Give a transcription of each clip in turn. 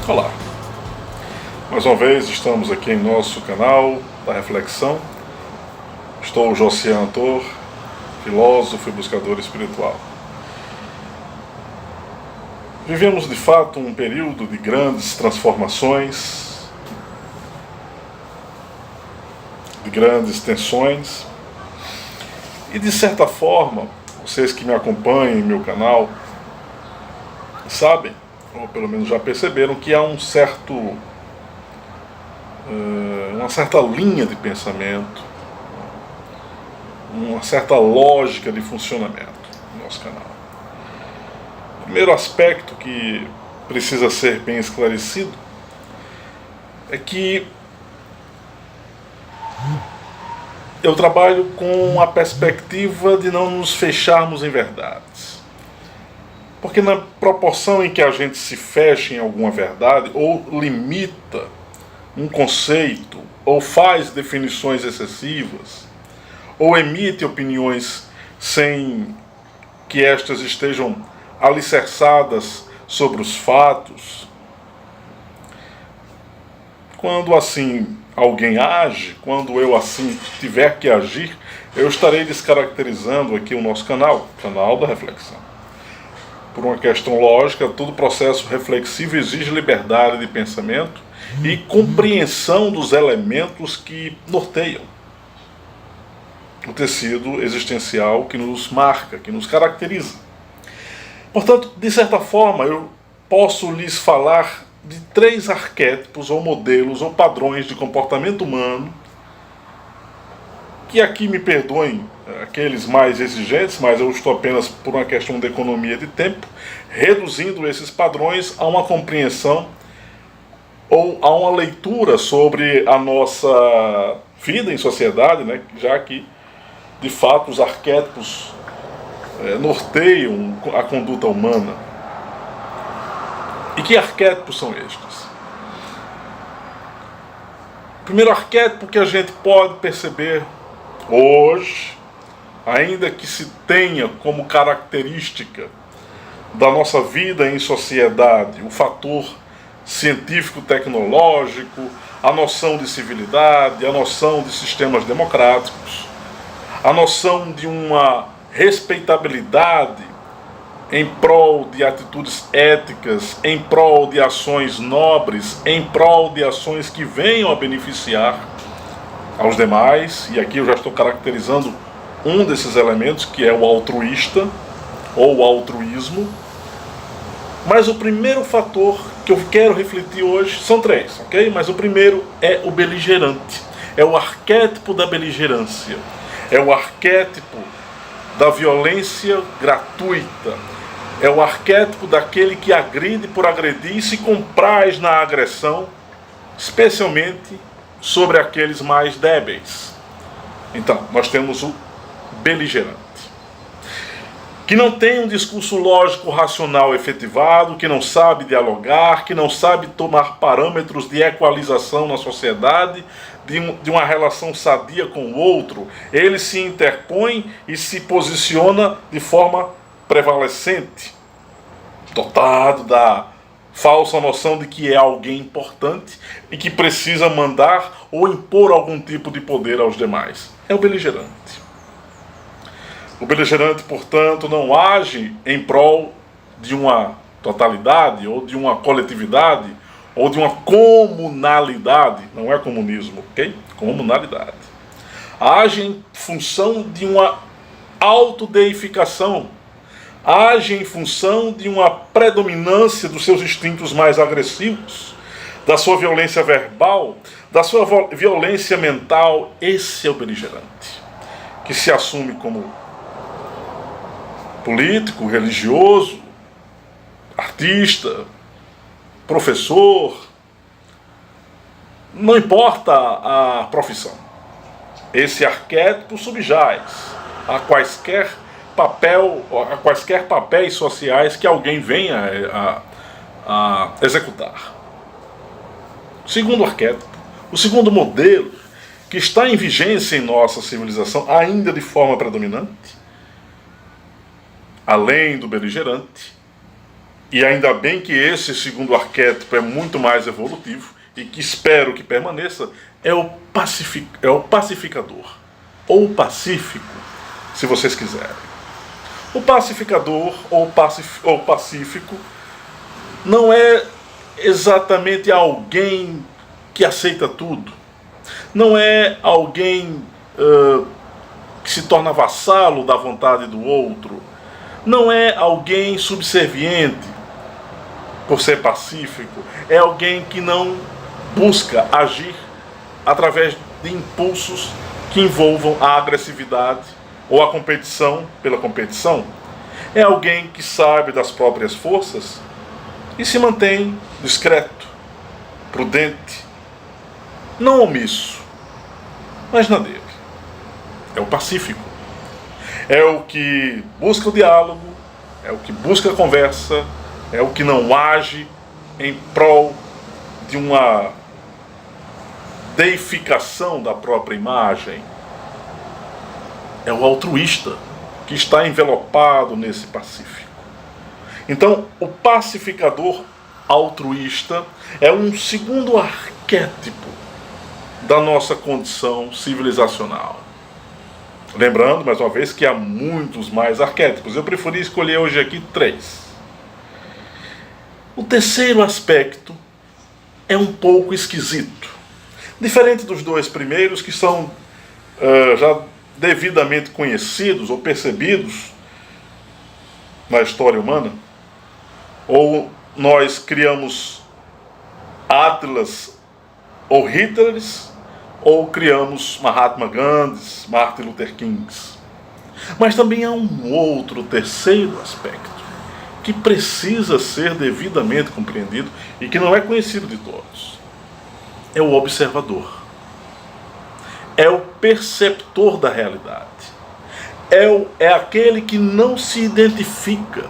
Olá, mais uma vez estamos aqui em nosso canal da Reflexão. Estou o Josian Antor, filósofo e buscador espiritual. Vivemos de fato um período de grandes transformações, de grandes tensões, e de certa forma, vocês que me acompanham em meu canal sabem, ou pelo menos já perceberam, que há uma certa linha de pensamento, uma certa lógica de funcionamento no nosso canal. O primeiro aspecto que precisa ser bem esclarecido é que eu trabalho com a perspectiva de não nos fecharmos em verdades. Porque na proporção em que a gente se fecha em alguma verdade, ou limita um conceito, ou faz definições excessivas, ou emite opiniões sem que estas estejam alicerçadas sobre os fatos, quando assim alguém age, quando eu assim tiver que agir, eu estarei descaracterizando aqui o nosso canal da Reflexão. Por uma questão lógica, todo processo reflexivo exige liberdade de pensamento e compreensão dos elementos que norteiam o tecido existencial que nos marca, que nos caracteriza. Portanto, de certa forma, eu posso lhes falar de 3 arquétipos ou modelos ou padrões de comportamento humano que aqui me perdoem aqueles mais exigentes, mas eu estou apenas por uma questão de economia de tempo, reduzindo esses padrões a uma compreensão ou a uma leitura sobre a nossa vida em sociedade, né? Já que, de fato, os arquétipos norteiam a conduta humana. E que arquétipos são estes? O primeiro arquétipo que a gente pode perceber hoje, ainda que se tenha como característica da nossa vida em sociedade o fator científico-tecnológico, a noção de civilidade, a noção de sistemas democráticos, a noção de uma respeitabilidade em prol de atitudes éticas, em prol de ações nobres, em prol de ações que venham a beneficiar aos demais, e aqui eu já estou caracterizando um desses elementos, que é o altruísta, ou o altruísmo. Mas o primeiro fator que eu quero refletir hoje, são 3, ok? Mas o primeiro é o beligerante, é o arquétipo da beligerância, é o arquétipo da violência gratuita, é o arquétipo daquele que agride por agredir e se compraz na agressão, especialmente sobre aqueles mais débeis. Então, nós temos o beligerante, que não tem um discurso lógico racional efetivado, que não sabe dialogar, que não sabe tomar parâmetros de equalização na sociedade, de uma relação sadia com o outro. Ele se interpõe e se posiciona de forma prevalecente, dotado da falsa noção de que é alguém importante e que precisa mandar ou impor algum tipo de poder aos demais. É o beligerante. O beligerante, portanto, não age em prol de uma totalidade ou de uma coletividade ou de uma comunalidade. Não é comunismo, ok? Comunalidade. Age em função de uma autodeificação. Age em função de uma predominância dos seus instintos mais agressivos, da sua violência verbal, da sua violência mental. Esse é o beligerante, que se assume como político, religioso, artista, professor, não importa a profissão. Esse arquétipo subjaz a quaisquer papéis sociais que alguém venha a executar. O segundo arquétipo, o segundo modelo, que está em vigência em nossa civilização, ainda de forma predominante, além do beligerante, e ainda bem que esse segundo arquétipo é muito mais evolutivo e que espero que permaneça, é o pacificador, ou o pacífico, se vocês quiserem. O pacificador ou pacífico não é exatamente alguém que aceita tudo, não é alguém que se torna vassalo da vontade do outro, não é alguém subserviente por ser pacífico, é alguém que não busca agir através de impulsos que envolvam a agressividade ou a competição pela competição. É alguém que sabe das próprias forças e se mantém discreto, prudente, não omisso, mas na dele. É o pacífico. É o que busca o diálogo, é o que busca a conversa, é o que não age em prol de uma deificação da própria imagem. É o altruísta que está envelopado nesse pacífico. Então, o pacificador altruísta é um segundo arquétipo da nossa condição civilizacional. Lembrando, mais uma vez, que há muitos mais arquétipos. Eu preferi escolher hoje aqui 3. O terceiro aspecto é um pouco esquisito. Diferente dos 2 primeiros, que são já devidamente conhecidos ou percebidos na história humana, ou nós criamos Atlas ou Hitlers, ou criamos Mahatma Gandhis, Martin Luther Kings. Mas também há um outro terceiro aspecto que precisa ser devidamente compreendido e que não é conhecido de todos. É o observador. É o perceptor da realidade. É aquele que não se identifica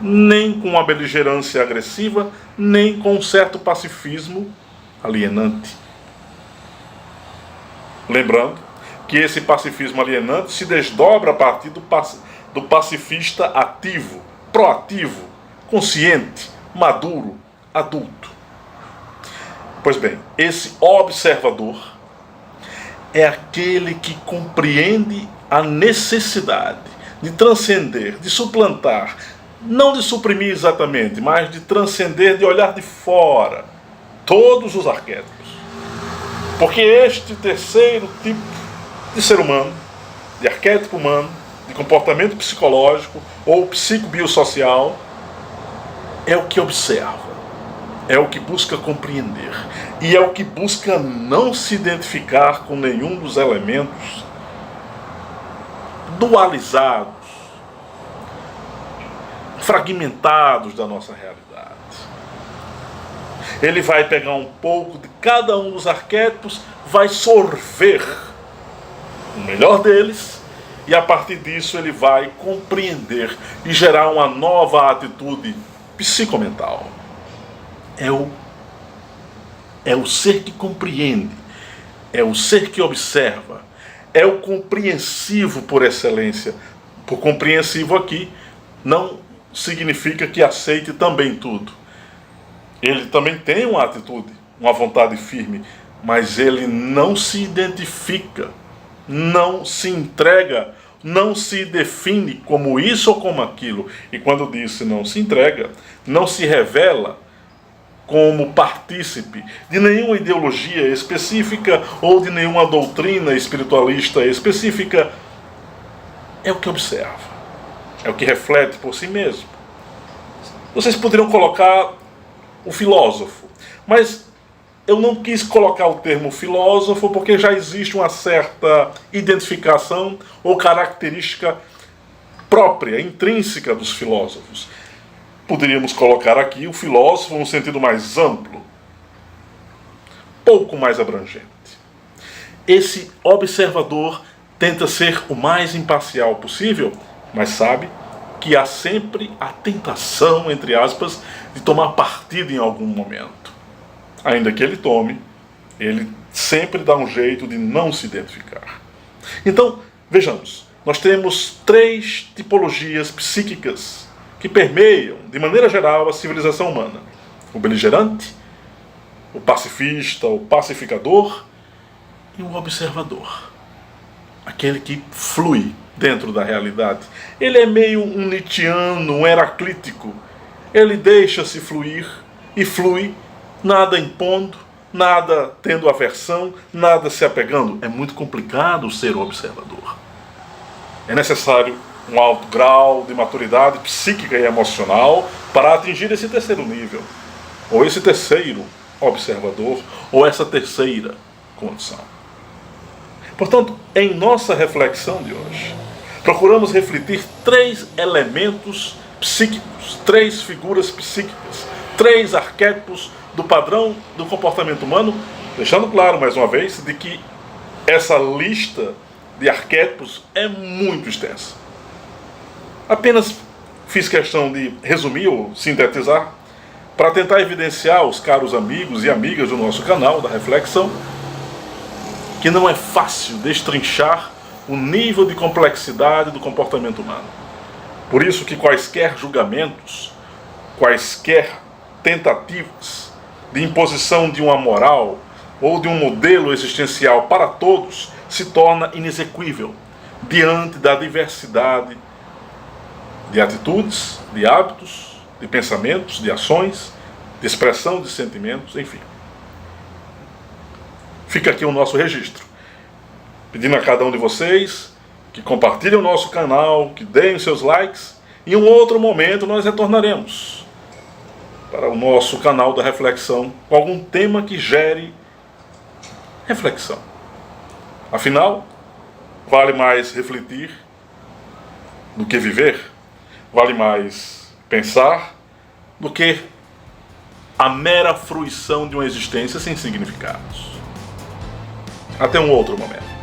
nem com a beligerância agressiva, nem com um certo pacifismo alienante. Lembrando que esse pacifismo alienante se desdobra a partir do pacifista ativo, proativo, consciente, maduro, adulto. Pois bem, esse observador é aquele que compreende a necessidade de transcender, de suplantar, não de suprimir exatamente, mas de transcender, de olhar de fora todos os arquétipos. Porque este terceiro tipo de ser humano, de arquétipo humano, de comportamento psicológico ou psicobiosocial, é o que observa, é o que busca compreender e é o que busca não se identificar com nenhum dos elementos dualizados, fragmentados da nossa realidade. Ele vai pegar um pouco de cada um dos arquétipos, vai sorver o melhor deles e a partir disso ele vai compreender e gerar uma nova atitude psicomental. É o ser que compreende, é o ser que observa, é o compreensivo por excelência. Por compreensivo aqui não significa que aceite também tudo. Ele também tem uma atitude, uma vontade firme, mas ele não se identifica, não se entrega, não se define como isso ou como aquilo. E quando disse não se entrega, não se revela como partícipe de nenhuma ideologia específica ou de nenhuma doutrina espiritualista específica. É o que observa, é o que reflete por si mesmo. Vocês poderiam colocar o filósofo, mas eu não quis colocar o termo filósofo porque já existe uma certa identificação ou característica própria, intrínseca dos filósofos. Poderíamos colocar aqui o filósofo num sentido mais amplo, pouco mais abrangente. Esse observador tenta ser o mais imparcial possível, mas sabe que há sempre a tentação, entre aspas, de tomar partido em algum momento. Ainda que ele tome, ele sempre dá um jeito de não se identificar. Então, vejamos, nós temos 3 tipologias psíquicas que permeiam, de maneira geral, a civilização humana: o beligerante, o pacifista, o pacificador e o observador. Aquele que flui dentro da realidade. Ele é meio um nietzschiano, um heraclítico. Ele deixa-se fluir e flui, nada impondo, nada tendo aversão, nada se apegando. É muito complicado ser observador. É necessário um alto grau de maturidade psíquica e emocional para atingir esse terceiro nível, ou esse terceiro observador, ou essa terceira condição. Portanto, em nossa reflexão de hoje, procuramos refletir 3 elementos psíquicos, 3 figuras psíquicas, 3 arquétipos do padrão do comportamento humano, deixando claro, mais uma vez, de que essa lista de arquétipos é muito extensa. Apenas fiz questão de resumir ou sintetizar para tentar evidenciar aos caros amigos e amigas do nosso canal da Reflexão que não é fácil destrinchar o nível de complexidade do comportamento humano. Por isso que quaisquer julgamentos, quaisquer tentativas de imposição de uma moral ou de um modelo existencial para todos se torna inexequível diante da diversidade de atitudes, de hábitos, de pensamentos, de ações, de expressão de sentimentos, enfim. Fica aqui o nosso registro, pedindo a cada um de vocês que compartilhem o nosso canal, que deem seus likes, e em um outro momento nós retornaremos para o nosso canal da Reflexão com algum tema que gere reflexão. Afinal, vale mais refletir do que viver, vale mais pensar do que a mera fruição de uma existência sem significados. Até um outro momento.